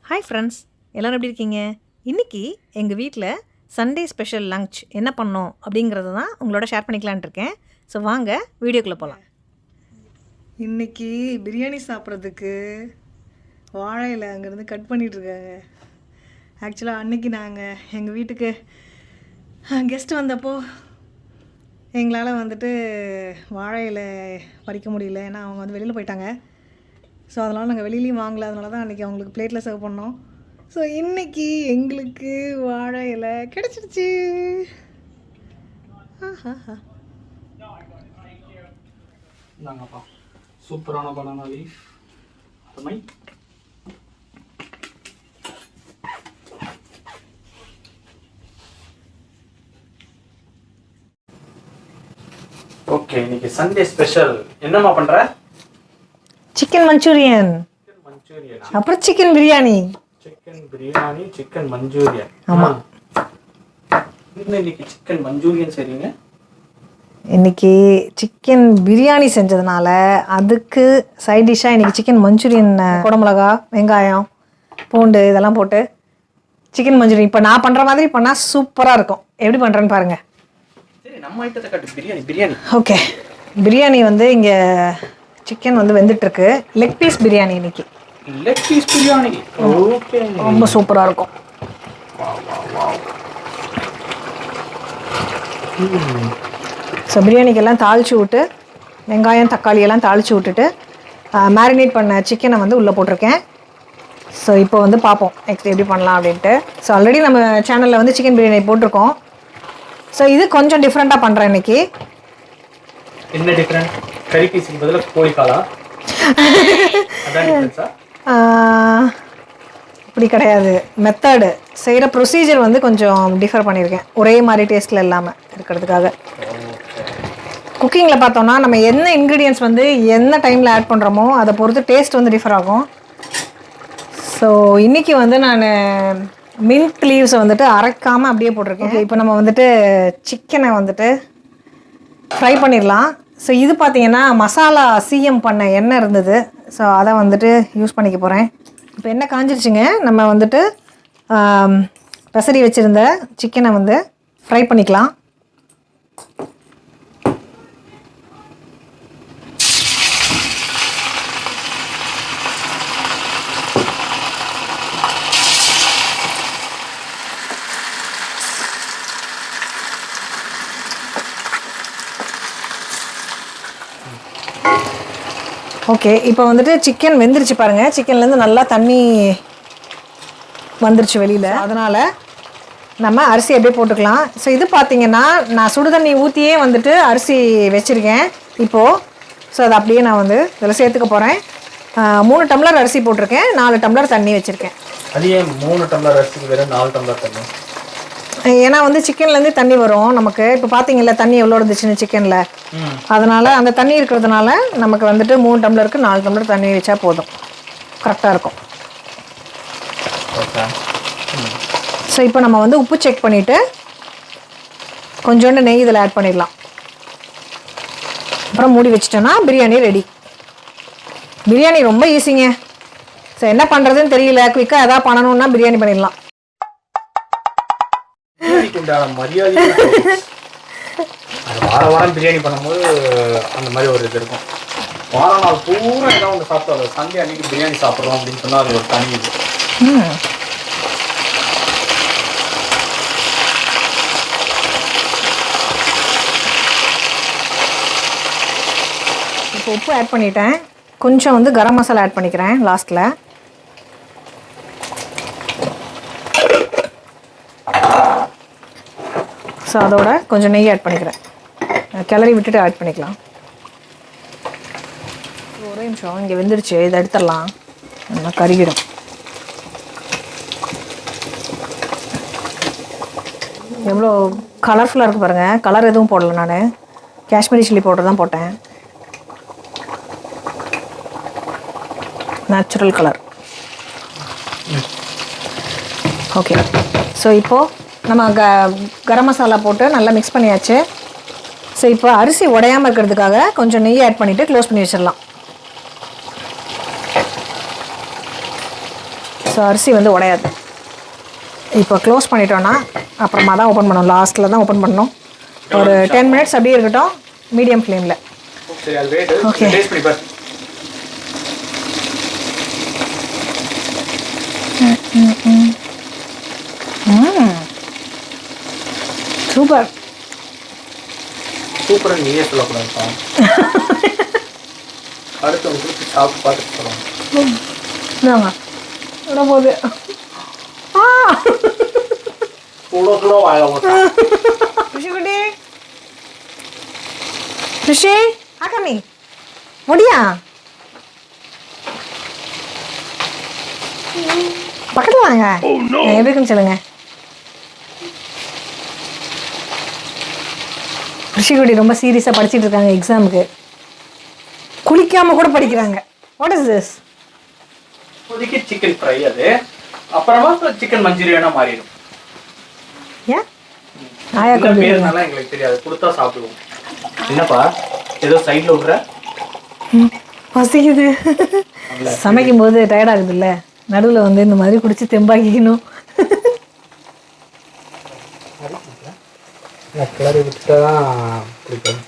Hi friends, எல்லோரும் எப்படி இருக்கீங்க? இன்றைக்கி எங்கள் வீட்டில் சண்டே ஸ்பெஷல் லன்ச் என்ன பண்ணோம் அப்படிங்கிறத தான் உங்களோட ஷேர் பண்ணிக்கலான்ட்டு இருக்கேன். ஸோ வாங்க வீடியோக்குள்ளே போகலாம். இன்றைக்கி பிரியாணி சாப்பிட்றதுக்கு வாழை இலை அங்கேருந்து கட் பண்ணிகிட்ருக்காங்க. ஆக்சுவலாக அன்றைக்கி நாங்கள் எங்கள் வீட்டுக்கு கெஸ்ட்டு வந்தப்போ எங்களால் வந்துட்டு வாழை இலை பறிக்க முடியல, ஏன்னா அவங்க வந்து வெளியில் போயிட்டாங்க. ஸோ அதனால் நாங்கள் வெளியிலையும் வாங்கலை, அதனால தான் அன்றைக்கி அவங்களுக்கு பிளேட்டில் சர்வ் பண்ணோம். ஸோ இன்றைக்கி எங்களுக்கு வாழை இலை கிடச்சிருச்சு. சூப்பரான பனானா லீஃப். ஓகே, இன்னைக்கு சண்டே ஸ்பெஷல் என்னம்மா பண்ற? சிக்கன் மஞ்சூரியன், அப்புறம் சிக்கன் பிரியாணி. Chicken manchurian. ஆமாம், இன்னைக்கு சிக்கன் மஞ்சூரியன் செய்றீங்க. இன்றைக்கி சிக்கன் பிரியாணி செஞ்சதுனால அதுக்கு சைட் டிஷ்ஷாக இன்றைக்கி சிக்கன் மஞ்சூரியன், குடமிளகா, வெங்காயம், பூண்டு இதெல்லாம் போட்டு சிக்கன் மஞ்சூரியன் இப்போ நான் பண்ணுற மாதிரி பண்ணால் சூப்பராக இருக்கும். எப்படி பண்ணுறேன்னு பாருங்கள். சரி, நம்ம ஐட்டத்தை காட்டு. பிரியாணி. ஓகே, பிரியாணி வந்து இங்கே சிக்கன் வந்து வெந்துட்டுருக்கு. லெக் பீஸ் பிரியாணி இன்னைக்கு. Leg piece biryani. ஓகே, ரொம்ப சூப்பராக இருக்கும். ஸோ பிரியாணிக்கெல்லாம் தாளித்து விட்டு வெங்காயம் தக்காளி எல்லாம் தாளித்து விட்டுட்டு மேரினேட் பண்ண சிக்கனை வந்து உள்ளே போட்டிருக்கேன். ஸோ இப்போ வந்து பார்ப்போம் நெக்ஸ்ட் எப்படி பண்ணலாம் அப்படின்ட்டு. ஸோ ஆல்ரெடி நம்ம சேனலில் வந்து சிக்கன் பிரியாணி போட்டிருக்கோம். ஸோ இது கொஞ்சம் டிஃப்ரெண்ட்டாக பண்ணுறேன் இன்றைக்கி. என்ன டிஃப்ரெண்ட்? கறி பீஸுக்கு பதிலாக கோழி காலா? அப்படி கிடையாது, மெத்தடு செய்கிற ப்ரொசீஜர் வந்து கொஞ்சம் டிஃபர் பண்ணியிருக்கேன், ஒரே மாதிரி டேஸ்ட்டில் இல்லாமல் இருக்கிறதுக்காக. குக்கிங்கில் பார்த்தோன்னா நம்ம என்ன இன்க்ரீடியன்ட்ஸ் வந்து என்ன டைமில் ஆட் பண்ணுறோமோ அதை பொறுத்து டேஸ்ட் வந்து டிஃபர் ஆகும். ஸோ இன்றைக்கி வந்து நான் மின்ட் லீவ்ஸை வந்துட்டு அரைக்காமல் அப்படியே போட்டிருக்கேன். இப்போ நம்ம வந்துட்டு சிக்கனை வந்துட்டு ஃப்ரை பண்ணிடலாம். ஸோ இது பார்த்திங்கன்னா மசாலா சிஎம் பண்ண எண்ணெய் இருந்தது, ஸோ அதை வந்துட்டு யூஸ் பண்ணிக்க போகிறேன். இப்போ எண்ணெய் காஞ்சிருச்சுங்க. நம்ம வந்துட்டு பெசரி வச்சுருந்த சிக்கனை வந்து ஃப்ரை பண்ணிக்கலாம். ஓகே, இப்போ வந்துட்டு சிக்கன் வெந்துருச்சு பாருங்கள். சிக்கன்லேருந்து நல்லா தண்ணி வந்துருச்சு வெளியில், அதனால் நம்ம அரிசி அப்படியே போட்டுக்கலாம். ஸோ இது பார்த்திங்கன்னா நான் சுடு தண்ணி ஊற்றியே வந்துட்டு அரிசி வச்சுருக்கேன் இப்போது. ஸோ அதை அப்படியே நான் வந்து இதில் சேர்த்துக்க போகிறேன். 3 டம்ளர் அரிசி போட்டிருக்கேன், 4 டம்ளர் தண்ணி வச்சுருக்கேன். அது ஏன் 3 டம்ளர் அரிசிக்கு வேறு 4 டம்ளர் தண்ணி? ஏன்னா வந்து சிக்கன்லேருந்து தண்ணி வரும் நமக்கு. இப்போ பார்த்தீங்கல்ல தண்ணி எவ்வளோ இருந்துச்சுன்னு சிக்கனில், அதனால் அந்த தண்ணி இருக்கிறதுனால நமக்கு வந்துட்டு 3 டம்ளருக்கு 4 டம்ளர் தண்ணி வச்சா போதும், கரெக்டாக இருக்கும். ஸோ இப்போ நம்ம வந்து உப்பு செக் பண்ணிவிட்டு கொஞ்சோண்டு நெய் இதில் ஆட் பண்ணிடலாம். அப்புறம் மூடி வச்சிட்டோன்னா பிரியாணி ரெடி. பிரியாணி ரொம்ப ஈஸிங்க. ஸோ என்ன பண்ணுறதுன்னு தெரியல, குயிக்காக எதாவது பண்ணணுன்னா பிரியாணி பண்ணிடலாம். மரியாதை வாரம் பிரியாணி பண்ணும்போது அந்த மாதிரி ஒரு இது இருக்கும். வாரம் நாள் பூரா ஏதாவது ஒன்று சாப்பிட்டோம், சண்டே அன்னைக்கு பிரியாணி சாப்பிட்றோம் அப்படின்னு சொன்னால் அது ஒரு தனி இது. இப்போ உப்பு ஆட் பண்ணிட்டேன், கொஞ்சம் வந்து கரம் மசாலா ஆட் பண்ணிக்கிறேன் லாஸ்ட்டில். ஸோ அதோட கொஞ்சம் நெய் ஆட் பண்ணிக்கிறேன், கிளறி விட்டுட்டு ஆட் பண்ணிக்கலாம். ஒரே நிமிஷம், இங்கே வெந்துருச்சு, இதை எடுத்துடலாம், நல்லா கருகிடும். எவ்வளோ கலர்ஃபுல்லாக இருக்குது பாருங்கள். கலர் எதுவும் போடலை, நான் காஷ்மீரி சில்லி பவுடர் தான் போட்டேன், நேச்சுரல் கலர். ஓகே, ஸோ இப்போது நம்ம கரம் மசாலா போட்டு நல்லா மிக்ஸ் பண்ணியாச்சு. ஸோ இப்போ அரிசி உடையாமல் இருக்கிறதுக்காக கொஞ்சம் நெய் ஆட் பண்ணிவிட்டு க்ளோஸ் பண்ணி வச்சிடலாம். ஸோ அரிசி வந்து உடையாது. இப்போ க்ளோஸ் பண்ணிட்டோன்னா அப்புறமா தான் ஓப்பன் பண்ணணும், லாஸ்ட்டில் தான் ஓப்பன் பண்ணணும். ஒரு 10 மினிட்ஸ் அப்படியே இருக்கட்டும் மீடியம் ஃப்ளேமில். ஓகே சூப்பர் சூப்பராக நீயே சொல்லக்கூடாதுப்பா. அடுத்தவங்களுக்கு சாப்பிட்டு பார்த்துட்டு சொல்லணும். இந்தாங்க விட போகுது. கூட வாயில போட்டேன். ரிஷி குட்டி, ரிஷி ஆக்கமி முடியா பக்கத்தில் வாங்க. எப்படி இருக்குன்னு சொல்லுங்க. ரிஷிகுடி ரொம்ப சீரியஸாக படிச்சுட்டு இருக்காங்க எக்ஸாமுக்கு. குளிக்காமல் கூட படிக்கிறாங்க. What is this? இப்போதைக்கு சிக்கன் ஃப்ரை, அது அப்புறமா சிக்கன் மஞ்சூரியனா மாறிடும். ஏன் ஆயா பேருனால எங்களுக்கு தெரியாது, கொடுத்தா சாப்பிடுவோம். என்னப்பா ஏதோ சைடில் விட்ற? பசிக்குது. சமைக்கும் போது டயர்ட் ஆகுது இல்லை, நடுவில் வந்து இந்த மாதிரி குடிச்சு தெம்பாக்கிக்கணும். கிளறி விட்டா தான் பிடிக்கும்.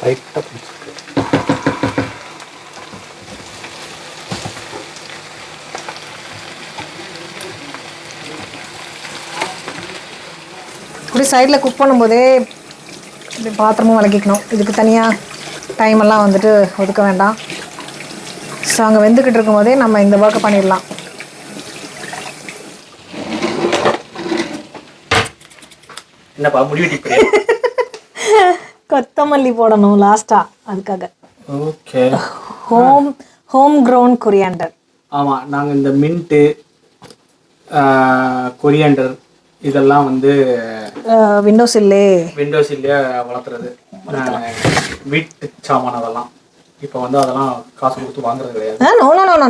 லைட்டாக பிடிச்சிருக்கு. இப்படி சைடில் குக் பண்ணும்போதே இப்படி பாத்திரமும் விளக்கிக்கணும். இதுக்கு தனியாக டைமெல்லாம் வந்துட்டு ஒதுக்க வேண்டாம். ஸோ அங்கே வெந்துக்கிட்டு இருக்கும் போதே நம்ம இந்த ஒர்க்கை பண்ணிடலாம். என்னப்பா முடிவெட்டி கொத்தமல்லி போடணும் லாஸ்ட்டாக, அதுக்காக. ஓகே. Home grown coriander. ஆமாம், நாங்கள் இந்த மின்ட்டு கொரியாண்டர் இதெல்லாம் வந்து விண்டோஸ் இல்லையே வளர்த்துறது, வீட்டு சாமான அதெல்லாம். இப்போ வந்து அதெல்லாம் காசு கொடுத்து வாங்குறது கிடையாது.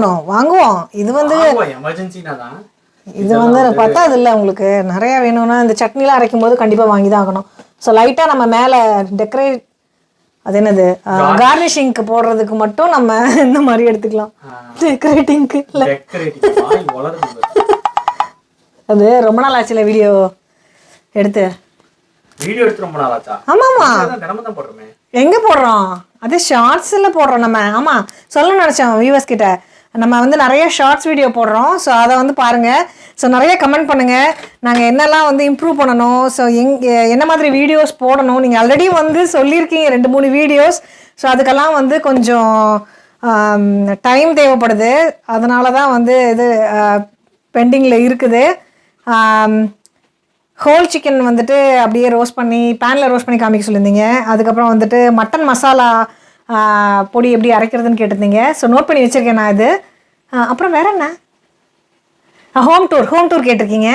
நோ வாங்குவோம். இது வந்து எமர்ஜென்சினா தான். இது வந்து பத்தாது இல்லை, உங்களுக்கு நிறையா வேணும்னா இந்த சட்னிலாம் அரைக்கும் போது கண்டிப்பாக வாங்கி தான் ஆகணும். ஸோ லைட்டாக நம்ம மேலே டெக்கரேட், அது என்னது கார்னிஷிங்க்கு போடுறதுக்கு மட்டும் நம்ம இந்த மாதிரி எடுத்துக்கலாம். டெக்கரேட்டிங்க்கு இல்லை, அது ரொம்ப நாள் ஆச்சுல வீடியோ எடுத்து ரொம்ப நாள் ஆச்சா? ஆமாம்மா, தினமும் தான் போடுறோமே. எங்கே போடுறோம்? அது ஷார்ட்ஸில் போடுறோம் நம்ம. ஆமாம், சொல்ல நினச்சோம் வியூவர்ஸ் கிட்ட, நம்ம வந்து நிறைய ஷார்ட்ஸ் வீடியோ போடுறோம். ஸோ அதை வந்து பாருங்கள். ஸோ நிறைய கமெண்ட் பண்ணுங்கள், நாங்கள் என்னெல்லாம் வந்து இம்ப்ரூவ் பண்ணணும், ஸோ என்ன மாதிரி வீடியோஸ் போடணும். நீங்கள் ஆல்ரெடி வந்து சொல்லியிருக்கீங்க 2-3 வீடியோஸ். ஸோ அதுக்கெல்லாம் வந்து கொஞ்சம் டைம் தேவைப்படுது. அதனால தான் வந்து இது பெண்டிங்கில் இருக்குது. ஹோல் சிக்கன் வந்துட்டு அப்படியே ரோஸ்ட் பண்ணி பேனில் ரோஸ்ட் பண்ணி காமிக்க சொல்லியிருந்தீங்க. அதுக்கப்புறம் வந்துட்டு மட்டன் மசாலா பொடி எப்படி அரைக்கிறதுன்னு கேட்டிருந்தீங்க. ஸோ நோட் பண்ணி வச்சுருக்கேன் நான் இது. அப்புறம் வேறு என்ன, ஹோம் டூர் கேட்டிருக்கீங்க.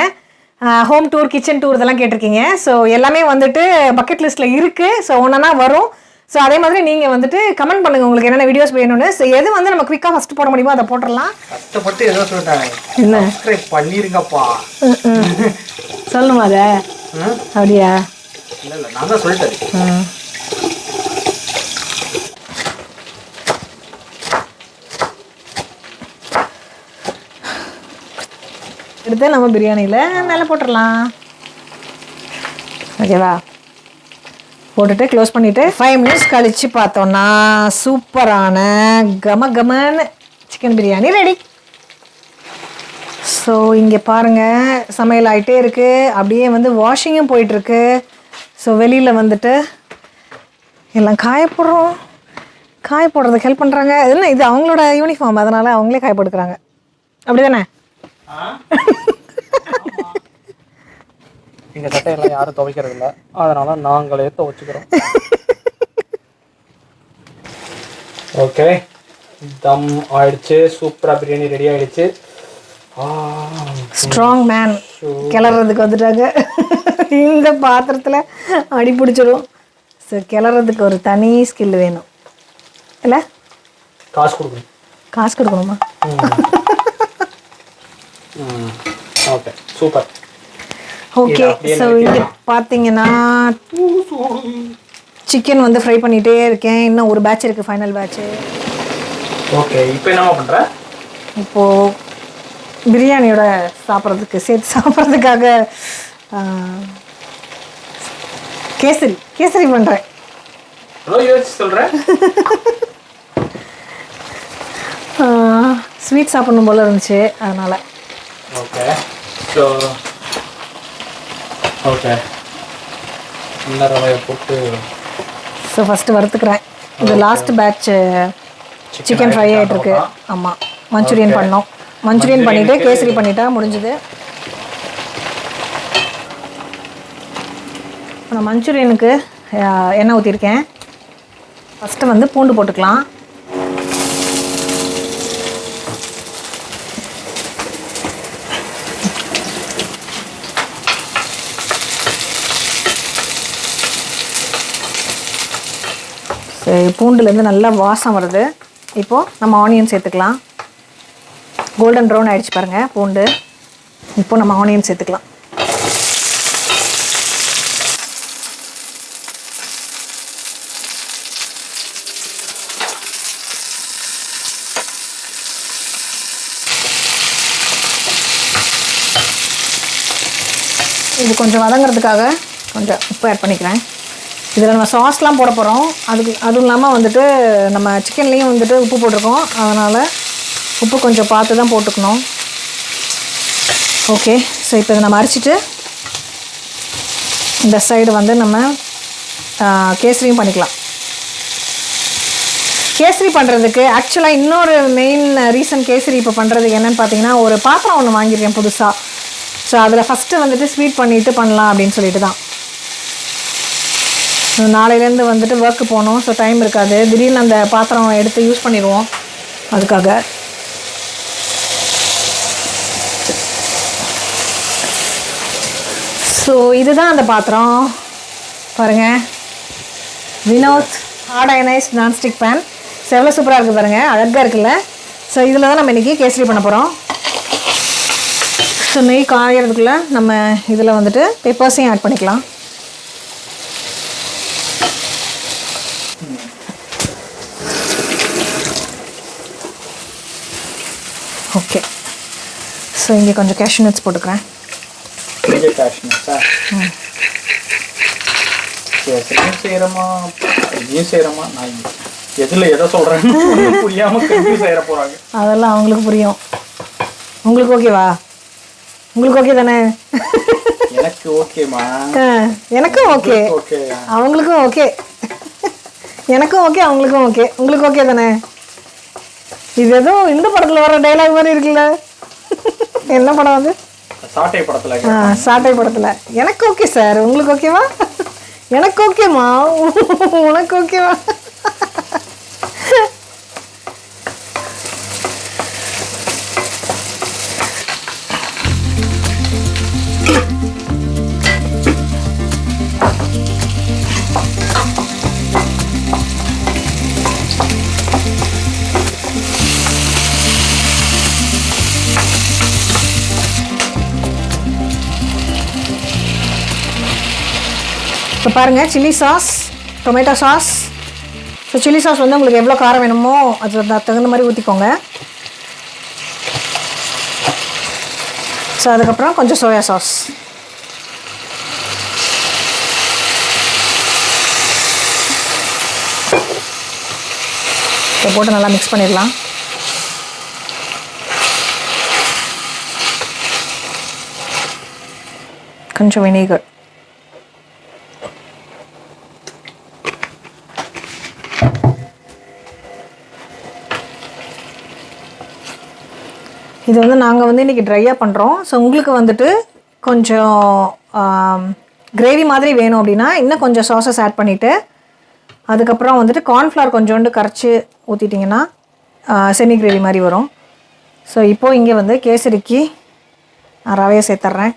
ஹோம் டூர், கிச்சன் டூர் இதெல்லாம் கேட்டிருக்கீங்க. ஸோ எல்லாமே வந்துட்டு பக்கெட் லிஸ்ட்டில் இருக்குது. ஸோ ஒன்றா வரும். ஸோ அதே மாதிரி நீங்கள் வந்துட்டு கமெண்ட் பண்ணுங்கள் உங்களுக்கு என்னென்ன வீடியோஸ் வேணும்னு. ஸோ எது வந்து நம்ம குயிக்காக ஃபஸ்ட்டு போட முடியுமோ அதை போட்டுடலாம். கஷ்டப்பட்டு ஏதோ சொல்லிட்டாங்க, என்ன பண்ணிருங்கப்பா சொல்லணுமா அதை? அப்படியா? இல்லை நான் தான் சொல்லிட்டேன். எடுத்து நம்ம பிரியாணியில் மேலே போட்டுடலாம். ஓகேவா? போட்டுட்டு க்ளோஸ் பண்ணிவிட்டு 5 மினிட்ஸ் கழித்து பார்த்தோன்னா சூப்பரான கமன்னு சிக்கன் பிரியாணி ரெடி. ஸோ இங்கே பாருங்கள், சமையல் ஆகிட்டே இருக்குது. அப்படியே வந்து வாஷிங்கும் போயிட்டுருக்கு. ஸோ வெளியில் வந்துட்டு எல்லாம் காய போடுறதுக்கு ஹெல்ப் பண்ணுறாங்க. என்ன இது அவங்களோட யூனிஃபார்ம், அதனால் அவங்களே காய போட்டுக்கிறாங்க. அப்படி தானே? இந்த சட்டையெல்லாம் யாரும் துவைக்கிறது இல்லை, அதனால நாங்களே துவைச்சிக்கிறோம். ஓகே, தம் ஆயிடுச்சு. சூப்பராக பிரியாணி ரெடி ஆகிடுச்சு. ஸ்ட்ராங் மேன் கிளறதுக்கு வந்துட்டாங்க. இந்த பாத்திரத்தில் அடி பிடிச்சிடும். ஸோ கிளறதுக்கு ஒரு தனி ஸ்கில் வேணும் இல்லை? காசு கொடுக்கணுமா? Okay, super. ஓகே, ஸோ இங்கே பார்த்தீங்கன்னா சிக்கன் வந்து ஃப்ரை பண்ணிகிட்டே இருக்கேன். இன்னும் ஒரு பேட்ச் இருக்குது, ஃபைனல் பேட்ச்சு. ஓகே, இப்போ என்ன பண்ணுற? இப்போது பிரியாணியோட சேர்த்து சாப்பிட்றதுக்காக கேசரி பண்ணுறேன். சொல்கிறேன் ஸ்வீட் சாப்பிடணும் போல இருந்துச்சு, அதனால். ஓகே ஸோ ஓகே இந்த ரவையை போட்டு ஸோ ஃபஸ்ட்டு வறுத்துக்கிறேன். இது லாஸ்ட் பேட்ச் சிக்கன் ஃப்ரை ஆகிட்டுருக்கு. ஆமாம், மஞ்சூரியன் பண்ணோம். மஞ்சூரியன் பண்ணிவிட்டு கேசரி பண்ணிட்டா முடிஞ்சுது. நான் மஞ்சூரியனுக்கு எண்ணெய் ஊற்றிருக்கேன். ஃபஸ்ட்டு வந்து பூண்டு போட்டுக்கலாம். சரி, பூண்டுலேருந்து நல்லா வாசம் வருது. இப்போது நம்ம ஆனியன் சேர்த்துக்கலாம். கோல்டன் ப்ரௌன் ஆகிடுச்சு பாருங்கள் பூண்டு. இப்போது நம்ம ஆனியன் சேர்த்துக்கலாம். இது கொஞ்சம் வதங்கிறதுக்காக கொஞ்சம் உப்பு ஆட் பண்ணிக்கிறேன். இதில் நம்ம சாஸ்லாம் போட போகிறோம். அதுவும் இல்லாமல் வந்துட்டு நம்ம சிக்கன்லேயும் வந்துட்டு உப்பு போட்டிருக்கோம். அதனால் உப்பு கொஞ்சம் பார்த்து தான் போட்டுக்கணும். ஓகே, ஸோ இப்போ இதை நம்ம அரைச்சிட்டு இந்த சைடு வந்து நம்ம கேசரியும் பண்ணிக்கலாம். கேசரி பண்ணுறதுக்கு ஆக்சுவலாக இன்னொரு மெயின் ரீசன் கேசரி இப்போ பண்ணுறதுக்கு என்னென்னு பார்த்தீங்கன்னா, ஒரு பாத்திரம் ஒன்று வாங்கியிருக்கேன் புதுசாக. ஸோ அதில் ஃபஸ்ட்டு வந்துட்டு ஸ்வீட் பண்ணிவிட்டு பண்ணலாம் அப்படின்னு சொல்லிட்டு தான். நாளையிலேருந்து வந்துட்டு ஒர்க்கு போகணும். ஸோ டைம் இருக்காது. திடீர்னு அந்த பாத்திரம் எடுத்து யூஸ் பண்ணிடுவோம். அதுக்காக ஸோ இதுதான் அந்த பாத்திரம் பாருங்கள். Vinod hard anodised nonstick pan. எவ்வளோ சூப்பராக இருக்குது பாருங்கள், அழகாக இருக்குல்ல. ஸோ இதில் தான் நம்ம இன்றைக்கி கேசரி பண்ண போகிறோம். ஸோ நெய் காயறதுக்குள்ளே நம்ம இதில் வந்துட்டு பெப்பர்ஸையும் ஆட் பண்ணிக்கலாம். ஓகே, ஸோ இங்கே கொஞ்சம் கேஷ்யூ நட்ஸ் போட்டுக்கிறேன். அதெல்லாம் அவங்களுக்கு புரியும். உங்களுக்கு ஓகேவா? உங்களுக்கு ஓகே தானே? எனக்கு ஓகேமா. எனக்கும் ஓகே, அவங்களுக்கும் ஓகே. எனக்கும் ஓகே, அவங்களுக்கும் ஓகே. உங்களுக்கு ஓகே தானே? இது ஏதோ இந்த படத்தில் வர டைலாக் மாதிரி இருக்குல்ல. என்ன படம் அது? சாட்டை படத்தில். சாட்டை படத்தில். எனக்கு ஓகே சார், உங்களுக்கு ஓகேவா? எனக்கு ஓகேம்மா, உனக்கு ஓகேவா? இப்போ பாருங்கள், chilli sauce, tomato sauce. So chilli sauce வந்து உங்களுக்கு எவ்வளோ காரம் வேணுமோ அது தகுந்த மாதிரி ஊற்றிக்கோங்க. ஸோ அதுக்கப்புறம் கொஞ்சம் சோயா சாஸ். இதை போட்டு நல்லா மிக்ஸ் பண்ணிடலாம். கொஞ்சம் வினீகர். இது வந்து நாங்கள் வந்து இன்றைக்கி ட்ரையாக பண்ணுறோம். ஸோ உங்களுக்கு வந்துட்டு கொஞ்சம் கிரேவி மாதிரி வேணும் அப்படின்னா இன்னும் கொஞ்சம் சாஸஸ் ஆட் பண்ணிவிட்டு அதுக்கப்புறம் வந்துட்டு கார்ன்ஃப்ளவர் கொஞ்சோண்டு கரைச்சி ஊற்றிட்டிங்கன்னா செமி கிரேவி மாதிரி வரும். ஸோ இப்போது இங்கே வந்து கேசரிக்கு நான் ரவையை சேர்த்துட்றேன்.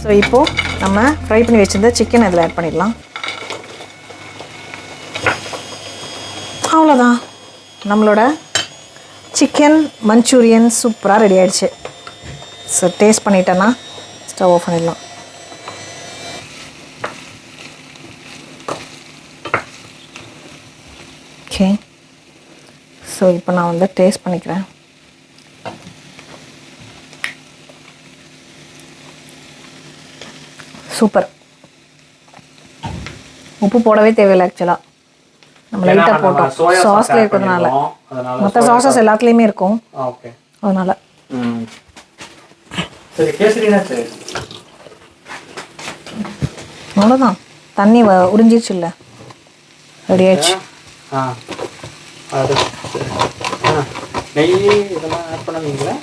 ஸோ இப்போது நம்ம ஃப்ரை பண்ணி வச்சுருந்த சிக்கன் இதில் ஆட் பண்ணிடலாம். அவ்வளோதான், நம்மளோட சிக்கன் மஞ்சூரியன் சூப்பராக ரெடி ஆகிடுச்சு. ஸோ டேஸ்ட் பண்ணிட்டேன்னா ஸ்டவ் ஆஃப் பண்ணிடலாம். ஸோ இப்போ நான் வந்து டேஸ்ட் பண்ணிக்கிறேன். சூப்பர். உப்பு போடவே தேவையில்லை ஆக்சுவலாக, நம்ம லைட்டாக போட்டோம் சாஸில் இருக்கிறதுனால. மற்ற சாஸஸ் எல்லாத்துலேயுமே இருக்கும், ஓகே, அதனால். சரி, கேசரினா சரி, அவ்வளோதான். தண்ணி உறிஞ்சிருச்சு இல்லை, ரெடி ஆயிடுச்சு. அது நெய் இதெல்லாம் ஆட் பண்ணுவீங்களா?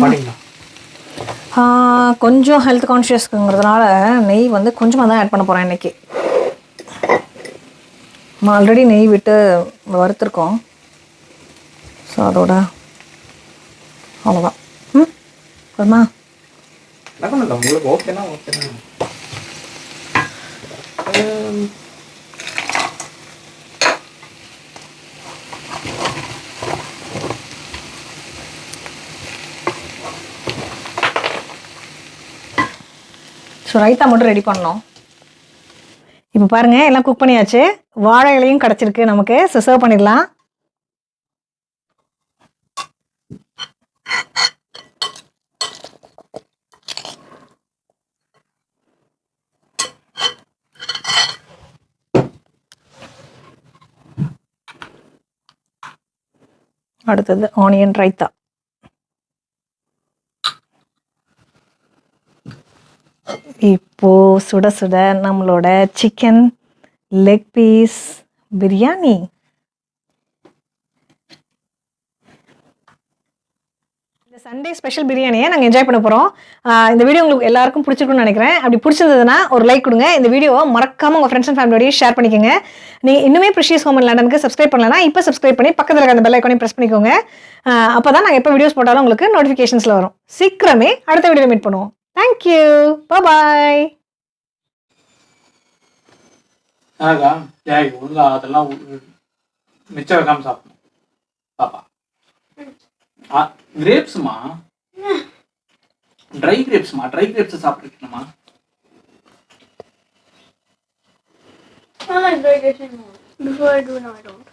மாட்டிங்களா? கொஞ்சம் ஹெல்த் கான்ஷியஸ்க்குங்கிறதுனால நெய் வந்து கொஞ்சமாக தான் ஆட் பண்ண போகிறேன் இன்றைக்கி. நம்ம ஆல்ரெடி நெய் விட்டு வறுத்துருக்கோம். ஸோ அதோட அவ்வளோதான். போதுமா? உங்களுக்கு ஓகேனா ஓகேனா. ஸோ ரைத்தா மட்டும் ரெடி பண்ணோம். இப்போ பாருங்கள், எல்லாம் குக் பண்ணியாச்சு. வாழை இலையும் கிடச்சிருக்கு நமக்கு. ஸோ சர்வ் பண்ணிடலாம். அடுத்தது ஆனியன் ரைத்தா. இப்போ சுட சுட நம்மளோட சிக்கன் லெக் பீஸ் பிரியாணி. இந்த சண்டே ஸ்பெஷல் பிரியாணியை நாங்கள் என்ஜாய் பண்ண போகிறோம். இந்த வீடியோ உங்களுக்கு எல்லாருக்கும் பிடிச்சிருக்குன்னு நினைக்கிறேன். அப்படி பிடிச்சிருந்ததுன்னா ஒரு லைக் கொடுங்க. இந்த வீடியோவை மறக்காமல் உங்கள் ஃப்ரெண்ட்ஸ் அண்ட் ஃபேமிலியோடய ஷேர் பண்ணிக்கோங்க. நீங்கள் இன்னுமே ப்ரிஷியஸ் ஹோம் அண்ட் லண்டனுக்கு சப்ஸ்கிரைப் பண்ணலன்னா இப்போ சப்ஸ்கிரைப் பண்ணி பக்கத்தில் இருக்க அந்த பெல் ஐக்கானையும் ப்ரெஸ் பண்ணிக்கோங்க. அப்போ தான் நாங்கள் எப்போ வீடியோஸ் போட்டாலும் உங்களுக்கு நோட்டிஃபிகேஷன்ஸில் வரும். சீக்கிரமே அடுத்த வீடியோவில் மீட் பண்ணுவோம். Thank you, bye. ஒழுங்கா அதெல்லாம் மிச்சம் வைக்காம சாப்பிடணும். பாப்பா கிரேப்ஸ்மா, ட்ரை கிரேப்ஸ்மா, ட்ரை கிரேப்ஸ் சாப்பிட்டுருக்கணுமா? I like dry grapes anymore. Before I do, now I don't.